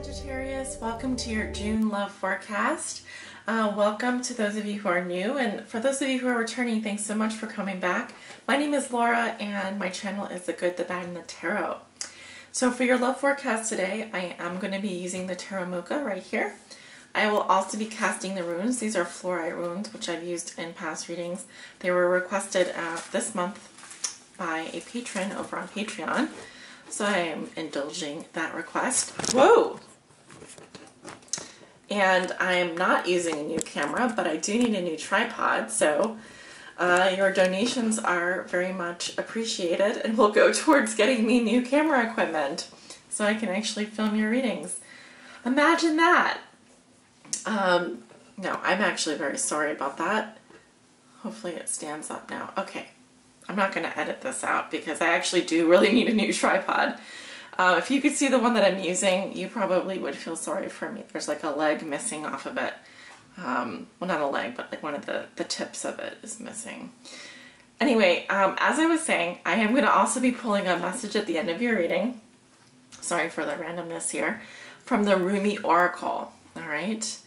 Sagittarius, welcome to your June love forecast. Welcome to those of you who are new, and for those of you who are returning, thanks so much for coming back. My name is Laura and my channel is The Good, the Bad, and the Tarot. So for your love forecast today, I am going to be using the Tarot Mocha right here. I will also be casting the runes. These are fluorite runes, which I've used in past readings. They were requested this month by a patron over on Patreon. So I am indulging that request. Whoa! And I'm not using a new camera, but I do need a new tripod, so your donations are very much appreciated and will go towards getting me new camera equipment so I can actually film your readings. Imagine that! No, I'm actually very sorry about that. Hopefully it stands up now. Okay. I'm not going to edit this out because I actually do really need a new tripod. If you could see the one that I'm using, you probably would feel sorry for me. There's like a leg missing off of it. Well, not a leg, but like one of the tips of it is missing. Anyway, as I was saying, I am going to also be pulling a message at the end of your reading. Sorry for the randomness here. From the Rumi Oracle. All right.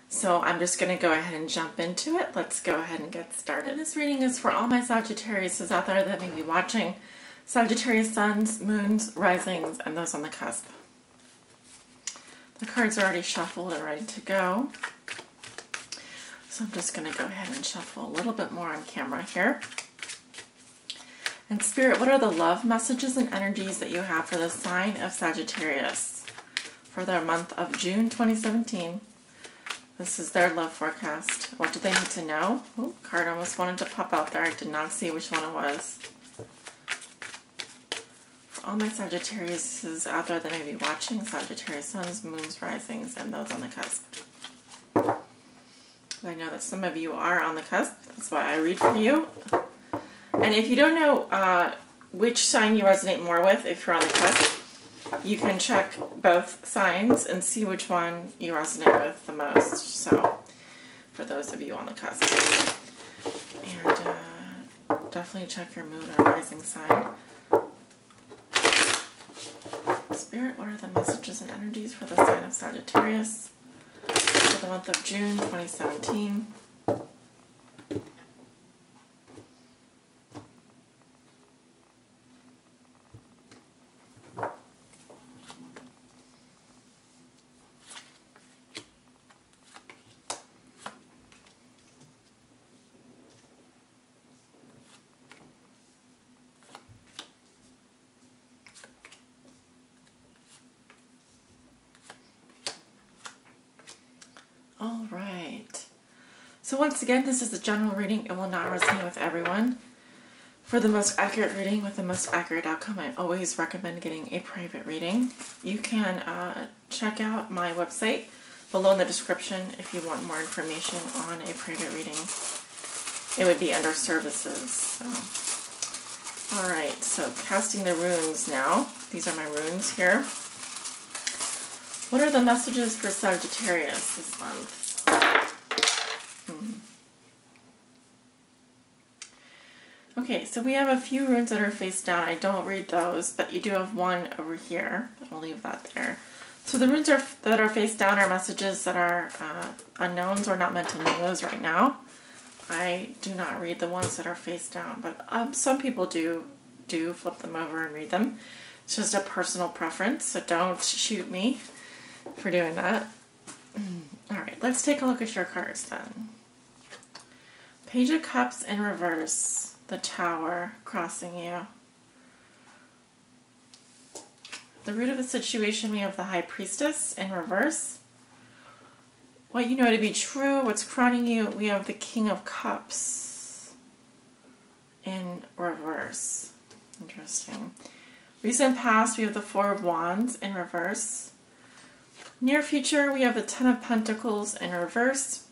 So I'm just going to go ahead and jump into it. Let's go ahead and get started. And this reading is for all my Sagittariuses out there that may be watching. Sagittarius Suns, Moons, Risings, and those on the cusp. The cards are already shuffled and ready to go. So I'm just going to go ahead and shuffle a little bit more on camera here. And Spirit, what are the love messages and energies that you have for the sign of Sagittarius for their month of June 2017? This is their love forecast. What do they need to know? Oh, card almost wanted to pop out there. I did not see which one it was. For all my Sagittariuses out there that may be watching, Sagittarius Suns, Moons, Risings, and those on the cusp. I know that some of you are on the cusp. That's why I read for you. And if you don't know which sign you resonate more with, if you're on the cusp, you can check both signs and see which one you resonate with the most. So, for those of you on the cusp. And definitely check your moon or rising sign. Spirit, what are the messages and energies for the sign of Sagittarius for the month of June 2017? All right. So once again, this is a general reading. It will not resonate with everyone. For the most accurate reading with the most accurate outcome, I always recommend getting a private reading. You can check out my website below in the description if you want more information on a private reading. It would be under services. So. All right, so casting the runes now. These are my runes here. What are the messages for Sagittarius this month? Okay, so we have a few runes that are face down. I don't read those, but you do have one over here. I'll leave that there. So the runes that are face down are messages that are unknowns. We're not meant to know those right now. I do not read the ones that are face down, but some people do flip them over and read them. It's just a personal preference, so don't shoot me for doing that. Alright, let's take a look at your cards then. Page of Cups in reverse. The Tower crossing you. The root of the situation, we have the High Priestess in reverse. What you know to be true, what's crowning you, we have the King of Cups in reverse. Interesting. Recent past, we have the Four of Wands in reverse. Near future, we have the Ten of Pentacles in reverse.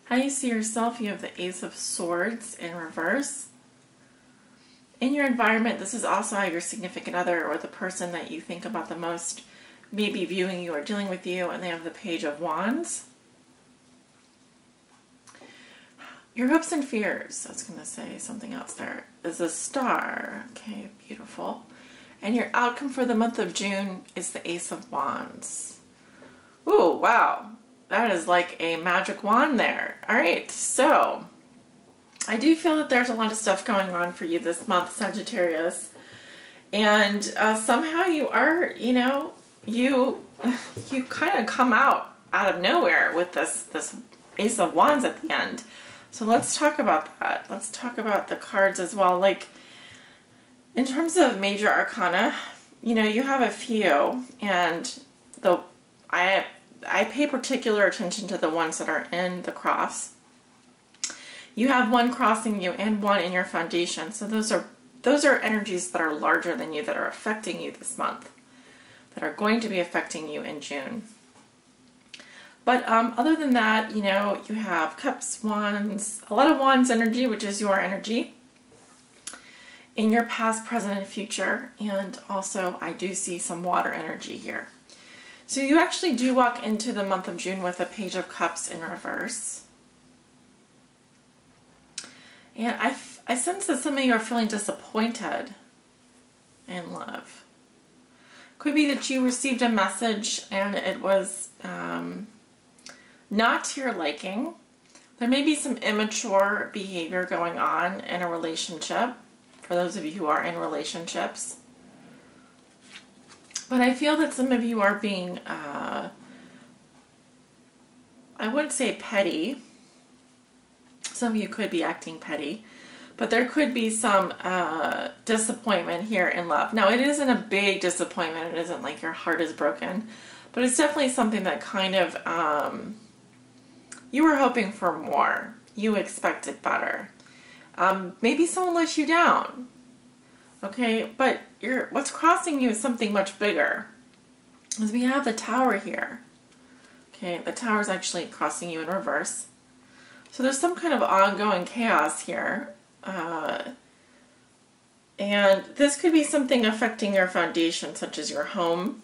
How you see yourself, you have the Ace of Swords in reverse. In your environment, this is also how your significant other or the person that you think about the most may be viewing you or dealing with you, and they have the Page of Wands. Your hopes and fears, I was going to say something else there, is a Star. Okay, beautiful. And your outcome for the month of June is the Ace of Wands. Ooh, wow. That is like a magic wand there. All right, so I do feel that there's a lot of stuff going on for you this month, Sagittarius. And somehow you are, you kind of come out of nowhere with this Ace of Wands at the end. So let's talk about that. Let's talk about the cards as well. Like, in terms of major arcana, you have a few, and I pay particular attention to the ones that are in the cross. You have one crossing you and one in your foundation. So those are energies that are larger than you, that are affecting you this month, that are going to be affecting you in June. But other than that, you have cups, wands, a lot of wands energy, which is your energy in your past, present, and future. And also I do see some water energy here. So you actually do walk into the month of June with a Page of Cups in reverse. And I sense that some of you are feeling disappointed in love. Could be that you received a message and it was not to your liking. There may be some immature behavior going on in a relationship, for those of you who are in relationships. But I feel that some of you are being, I wouldn't say petty. Some of you could be acting petty. But there could be some disappointment here in love. Now, it isn't a big disappointment. It isn't like your heart is broken. But it's definitely something that kind of, you were hoping for more. You expected better. Maybe someone let you down. Okay, but what's crossing you is something much bigger. As we have the Tower here. Okay, the Tower is actually crossing you in reverse. So there's some kind of ongoing chaos here. And this could be something affecting your foundation, such as your home,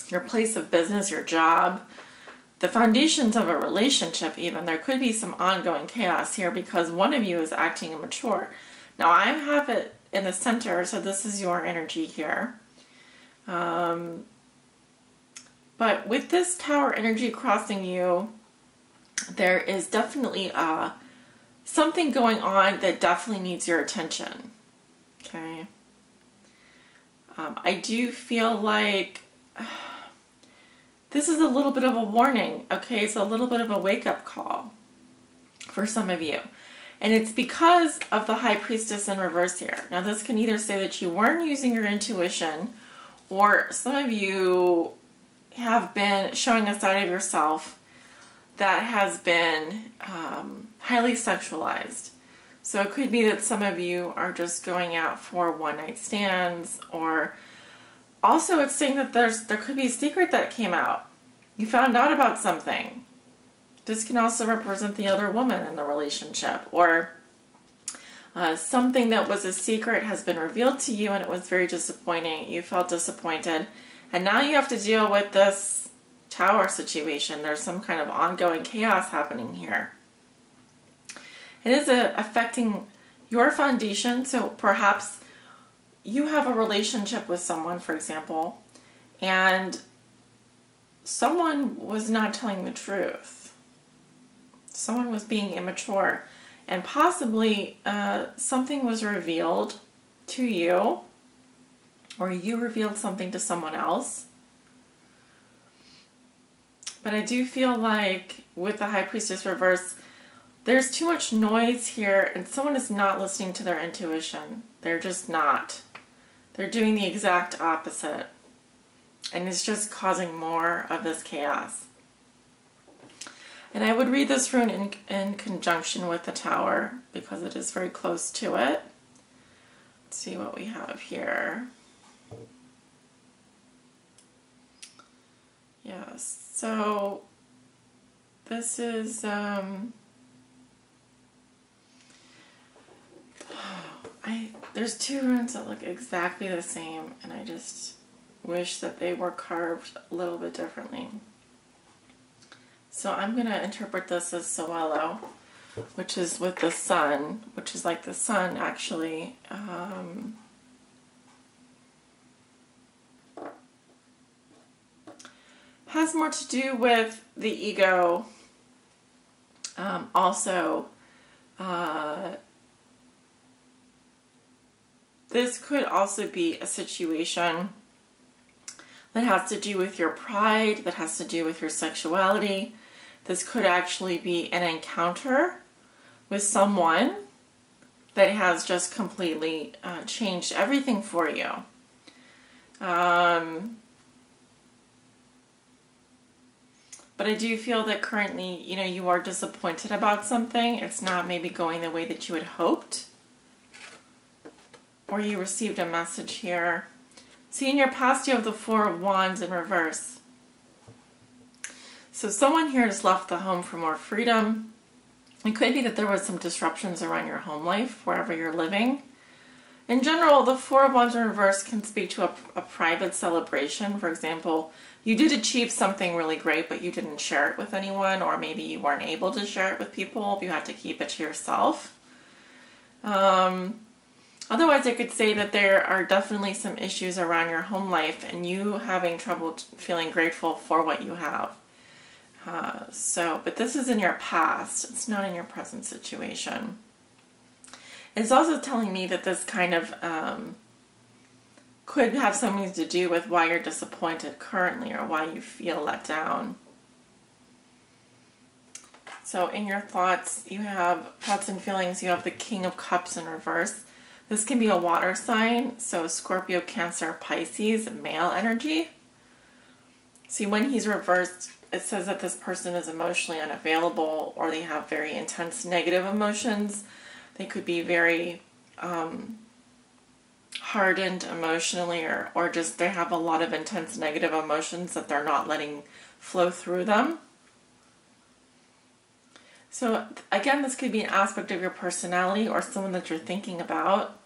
your place of business, your job, the foundations of a relationship even. There could be some ongoing chaos here because one of you is acting immature. Now I have it in the center, so this is your energy here. But with this Tower energy crossing you, there is definitely something going on that definitely needs your attention. Okay. I do feel like this is a little bit of a warning. Okay, it's a little bit of a wake-up call for some of you. And it's because of the High Priestess in reverse here. Now this can either say that you weren't using your intuition, or some of you have been showing a side of yourself that has been highly sexualized. So it could be that some of you are just going out for one-night stands, or also it's saying that there could be a secret that came out. You found out about something. This can also represent the other woman in the relationship, or something that was a secret has been revealed to you and it was very disappointing. You felt disappointed, and now you have to deal with this Tower situation. There's some kind of ongoing chaos happening here. It is affecting your foundation. So perhaps you have a relationship with someone, for example, and someone was not telling the truth. Someone was being immature, and possibly something was revealed to you, or you revealed something to someone else. But I do feel like with the High Priestess reverse, there's too much noise here, and someone is not listening to their intuition. They're just not. They're doing the exact opposite, and it's just causing more of this chaos. And I would read this rune in conjunction with the Tower because it is very close to it. Let's see what we have here. Yes, so this is, there's two runes that look exactly the same, and I just wish that they were carved a little bit differently. So I'm going to interpret this as Soello, which is with the sun, which is like the sun actually has more to do with the ego. Also, this could also be a situation that has to do with your pride, that has to do with your sexuality. This could actually be an encounter with someone that has just completely changed everything for you. But I do feel that currently, you are disappointed about something. It's not maybe going the way that you had hoped. Or you received a message here. See, in your past, you have the Four of Wands in reverse. So someone here has left the home for more freedom. It could be that there was some disruptions around your home life, wherever you're living. In general, the Four of Wands in reverse can speak to a private celebration. For example, you did achieve something really great, but you didn't share it with anyone, or maybe you weren't able to share it with people. You had to keep it to yourself. Otherwise, I could say that there are definitely some issues around your home life and you having trouble feeling grateful for what you have. But this is in your past. It's not in your present situation. It's also telling me that this kind of could have something to do with why you're disappointed currently or why you feel let down. So in your thoughts, you have thoughts and feelings. You have the King of Cups in reverse. This can be a water sign, so Scorpio, Cancer, Pisces, male energy. See, when he's reversed, it says that this person is emotionally unavailable or they have very intense negative emotions. They could be very hardened emotionally or just they have a lot of intense negative emotions that they're not letting flow through them. So again, this could be an aspect of your personality or someone that you're thinking about.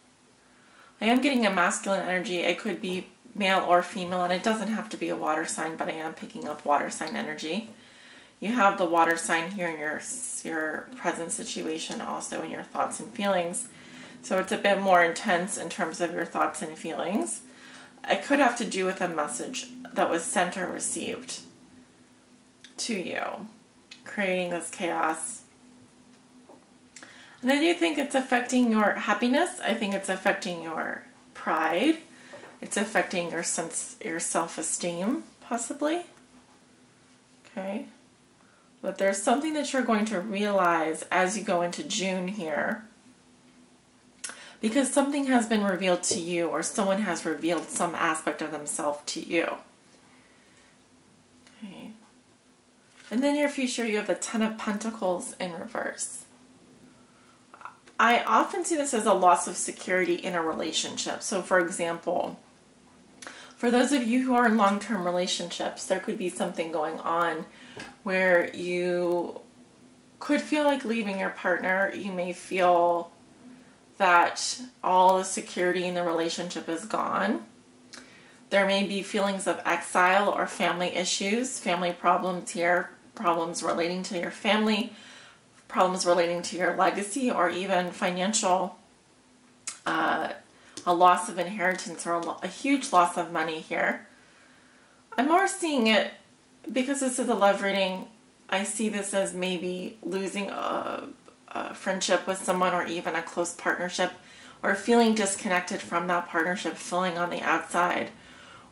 I am getting a masculine energy. It could be male or female, and it doesn't have to be a water sign, but I am picking up water sign energy. You have the water sign here in your present situation, also in your thoughts and feelings. So it's a bit more intense in terms of your thoughts and feelings. It could have to do with a message that was sent or received to you, creating this chaos. And I do think it's affecting your happiness. I think it's affecting your pride. It's affecting your self-esteem, possibly. Okay. But there's something that you're going to realize as you go into June here. Because something has been revealed to you or someone has revealed some aspect of themselves to you. Okay. And then in your future, you have the Ten of Pentacles in reverse. I often see this as a loss of security in a relationship. So for example, for those of you who are in long-term relationships, there could be something going on where you could feel like leaving your partner. You may feel that all the security in the relationship is gone. There may be feelings of exile or family issues, family problems here, problems relating to your family, problems relating to your legacy, or even financial, a loss of inheritance or a huge loss of money here. I'm more seeing it, because this is a love reading, I see this as maybe losing a friendship with someone or even a close partnership, or feeling disconnected from that partnership, feeling on the outside,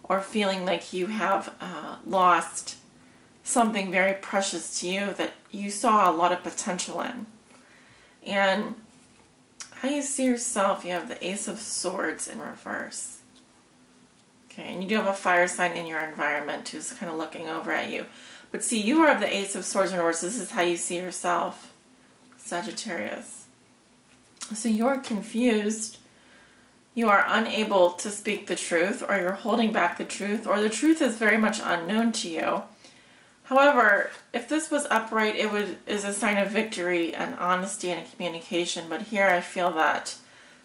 or feeling like you have lost something very precious to you that you saw a lot of potential in. And how you see yourself, you have the Ace of Swords in reverse. Okay, and you do have a fire sign in your environment who's kind of looking over at you. But see, you are the Ace of Swords in reverse. This is how you see yourself, Sagittarius. So you're confused. You are unable to speak the truth, or you're holding back the truth, or the truth is very much unknown to you. However, if this was upright, is a sign of victory and honesty and communication. But here I feel that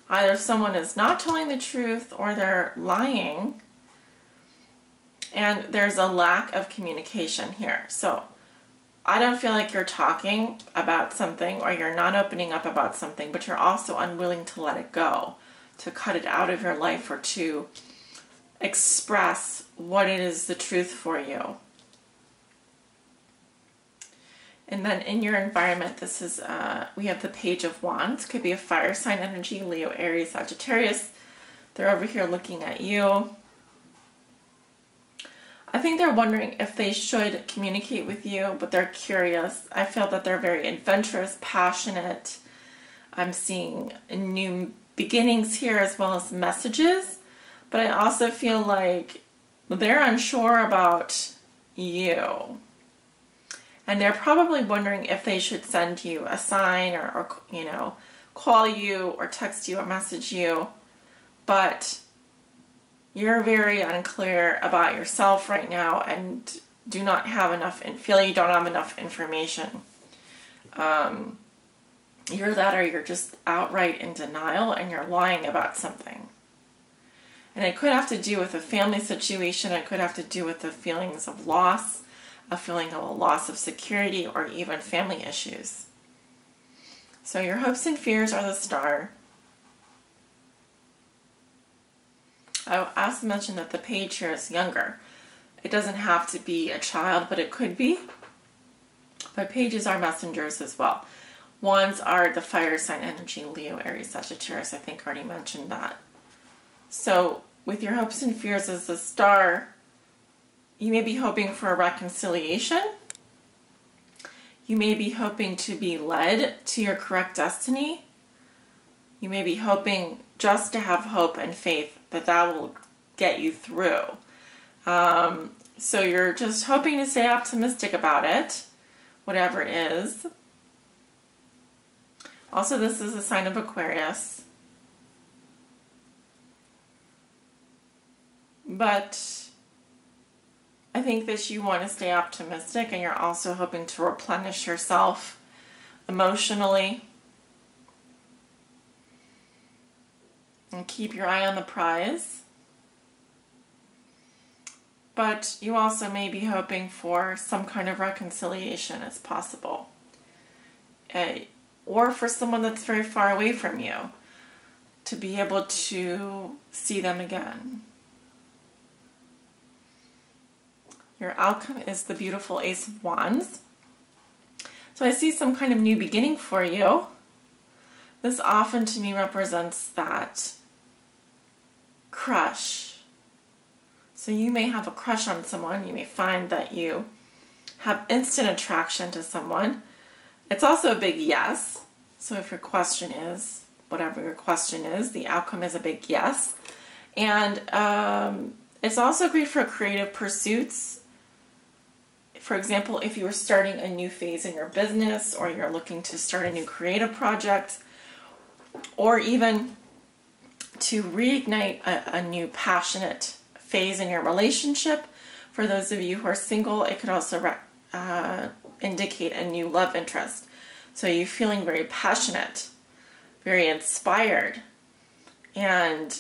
either someone is not telling the truth or they're lying, and there's a lack of communication here. So I don't feel like you're talking about something or you're not opening up about something, but you're also unwilling to let it go, to cut it out of your life, or to express what it is the truth for you. And then in your environment, this is, we have the Page of Wands. Could be a fire sign energy, Leo, Aries, Sagittarius. They're over here looking at you. I think they're wondering if they should communicate with you, but they're curious. I feel that they're very adventurous, passionate. I'm seeing new beginnings here as well as messages. But I also feel like they're unsure about you. And they're probably wondering if they should send you a sign or you know, call you or text you or message you. But you're very unclear about yourself right now and do not have enough, and feel you don't have enough information. You're that, or you're just outright in denial and you're lying about something. And it could have to do with a family situation. It could have to do with the feelings of loss, a feeling of a loss of security, or even family issues. So your hopes and fears are the Star. I also mentioned that the Page here is younger. It doesn't have to be a child, but it could be. But pages are messengers as well. Wands are the fire sign energy, Leo, Aries, Sagittarius. I think I already mentioned that. So with your hopes and fears as the Star, you may be hoping for a reconciliation. You may be hoping to be led to your correct destiny. You may be hoping just to have hope and faith that will get you through. So you're just hoping to stay optimistic about it, whatever it is. Also, this is a sign of Aquarius. But I think that you want to stay optimistic, and you're also hoping to replenish yourself emotionally. And keep your eye on the prize. But you also may be hoping for some kind of reconciliation as possible. Or for someone that's very far away from you, to be able to see them again. Your outcome is the beautiful Ace of Wands. So I see some kind of new beginning for you. This often to me represents that crush. So you may have a crush on someone. You may find that you have instant attraction to someone. It's also a big yes. So if your question is, whatever your question is, the outcome is a big yes. And it's also great for creative pursuits. For example, if you were starting a new phase in your business, or you're looking to start a new creative project, or even to reignite a new passionate phase in your relationship. For those of you who are single, it could also indicate a new love interest. So you're feeling very passionate, very inspired. And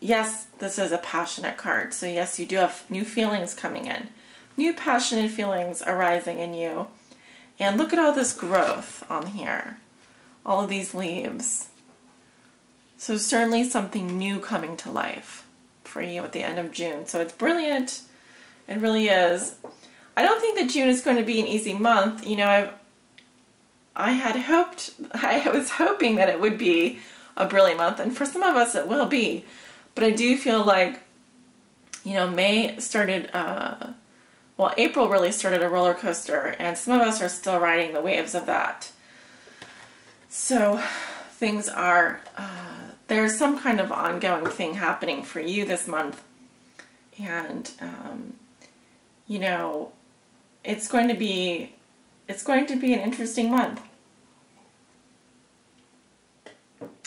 yes, this is a passionate card. So yes, you do have new feelings coming in. New passionate feelings arising in you. And look at all this growth on here. All of these leaves. So certainly something new coming to life for you at the end of June. So it's brilliant. It really is. I don't think that June is going to be an easy month. You know, I was hoping that it would be a brilliant month, and for some of us it will be. But I do feel like, you know, May started, April really started a roller coaster, and some of us are still riding the waves of that. So things are, there's some kind of ongoing thing happening for you this month. And, you know, it's going to be an interesting month.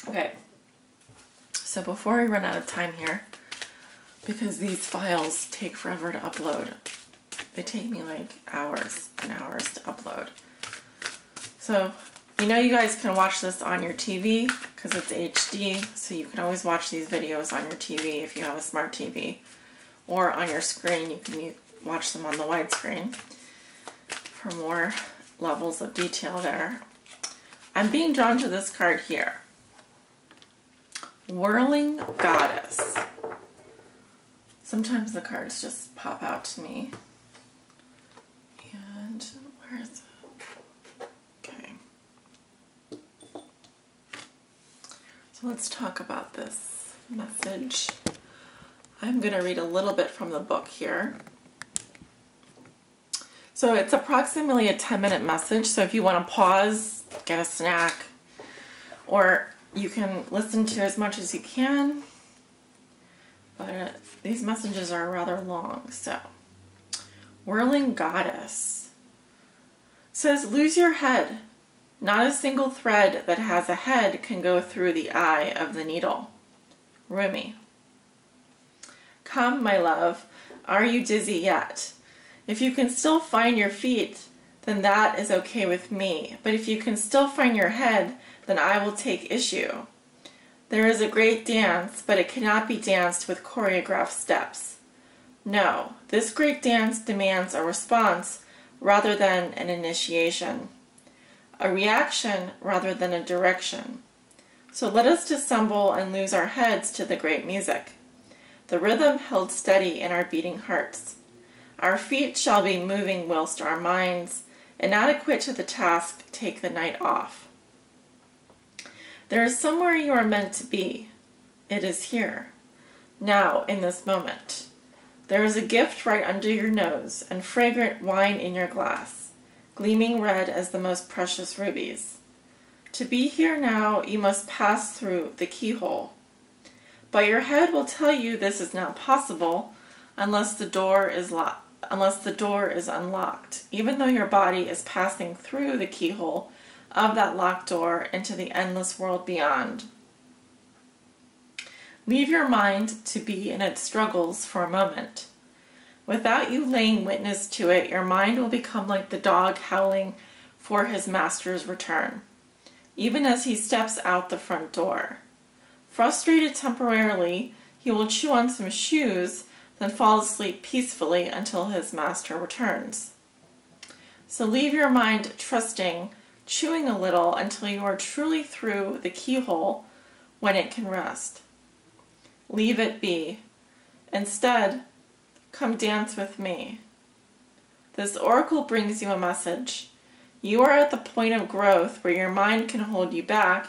Okay. So before we run out of time here, because these files take forever to upload. They take me like hours and hours to upload. So, you know, you guys can watch this on your TV because it's HD, so you can always watch these videos on your TV if you have a smart TV. Or on your screen, you can watch them on the widescreen for more levels of detail there. I'm being drawn to this card here. Whirling Goddess. Sometimes the cards just pop out to me. And where is it? So let's talk about this message. I'm going to read a little bit from the book here. So it's approximately a 10-minute message. So if you want to pause, get a snack, or you can listen to as much as you can. But these messages are rather long. So, Whirling Goddess says, lose your head. Not a single thread that has a head can go through the eye of the needle. Rumi. Come, my love, are you dizzy yet? If you can still find your feet, then that is okay with me. But if you can still find your head, then I will take issue. There is a great dance, but it cannot be danced with choreographed steps. No, this great dance demands a response rather than an initiation. A reaction rather than a direction. So let us dissemble and lose our heads to the great music. The rhythm held steady in our beating hearts. Our feet shall be moving whilst our minds, inadequate to the task, take the night off. There is somewhere you are meant to be. It is here. Now, in this moment. There is a gift right under your nose, and fragrant wine in your glass, gleaming red as the most precious rubies. To be here now, you must pass through the keyhole. But your head will tell you this is not possible unless the door is unlocked, even though your body is passing through the keyhole of that locked door into the endless world beyond. Leave your mind to be in its struggles for a moment. Without you laying witness to it, your mind will become like the dog howling for his master's return, even as he steps out the front door. Frustrated temporarily, he will chew on some shoes, then fall asleep peacefully until his master returns. So leave your mind trusting, chewing a little until you are truly through the keyhole when it can rest. Leave it be. Instead, come dance with me. This oracle brings you a message. You are at the point of growth where your mind can hold you back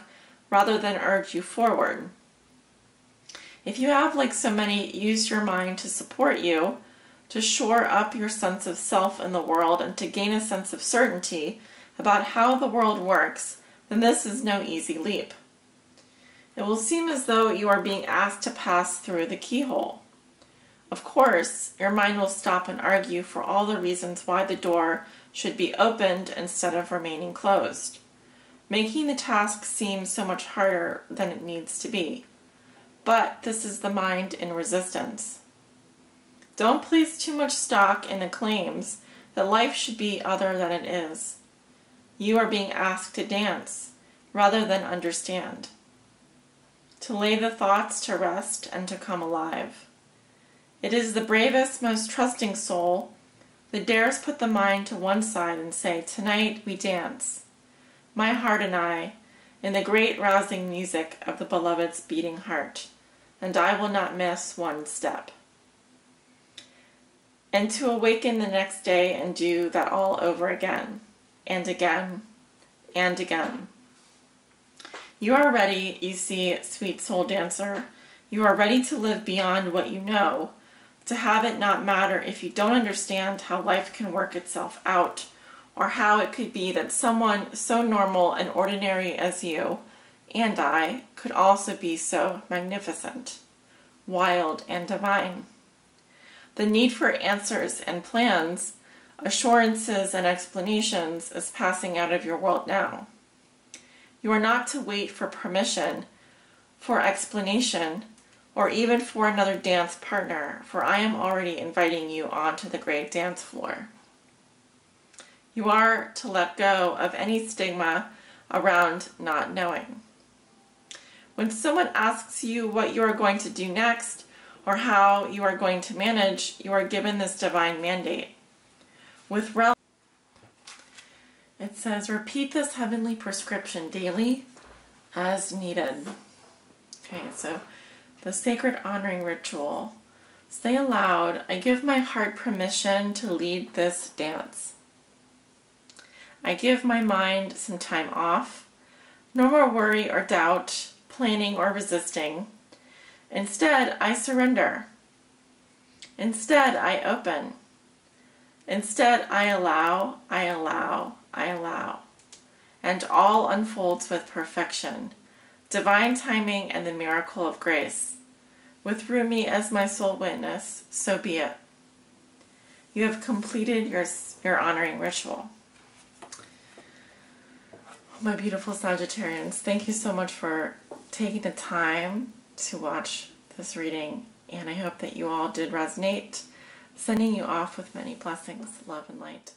rather than urge you forward. If you have, like so many, used your mind to support you, to shore up your sense of self in the world, and to gain a sense of certainty about how the world works, then this is no easy leap. It will seem as though you are being asked to pass through the keyhole. Of course, your mind will stop and argue for all the reasons why the door should be opened instead of remaining closed, making the task seem so much harder than it needs to be. But this is the mind in resistance. Don't place too much stock in the claims that life should be other than it is. You are being asked to dance rather than understand, to lay the thoughts to rest and to come alive. It is the bravest, most trusting soul that dares put the mind to one side and say, tonight we dance, my heart and I, in the great rousing music of the beloved's beating heart, and I will not miss one step. And to awaken the next day and do that all over again, and again, and again. You are ready, you see, sweet soul dancer. You are ready to live beyond what you know, to have it not matter if you don't understand how life can work itself out, or how it could be that someone so normal and ordinary as you and I could also be so magnificent, wild, and divine. The need for answers and plans, assurances and explanations is passing out of your world now. You are not to wait for permission, for explanation, or even for another dance partner, for I am already inviting you onto the great dance floor. You are to let go of any stigma around not knowing. When someone asks you what you are going to do next, or how you are going to manage, you are given this divine mandate. It says, repeat this heavenly prescription daily as needed. Okay, so the sacred honoring ritual. Say aloud, I give my heart permission to lead this dance. I give my mind some time off. No more worry or doubt. planning, or resisting. Instead, I surrender. Instead, I open. Instead, I allow, I allow, I allow. And all unfolds with perfection, divine timing, and the miracle of grace. With Rumi as my sole witness, so be it. You have completed your honoring ritual. My beautiful Sagittarians, thank you so much for taking the time to watch this reading, and I hope that you all did resonate. Sending you off with many blessings, love, and light.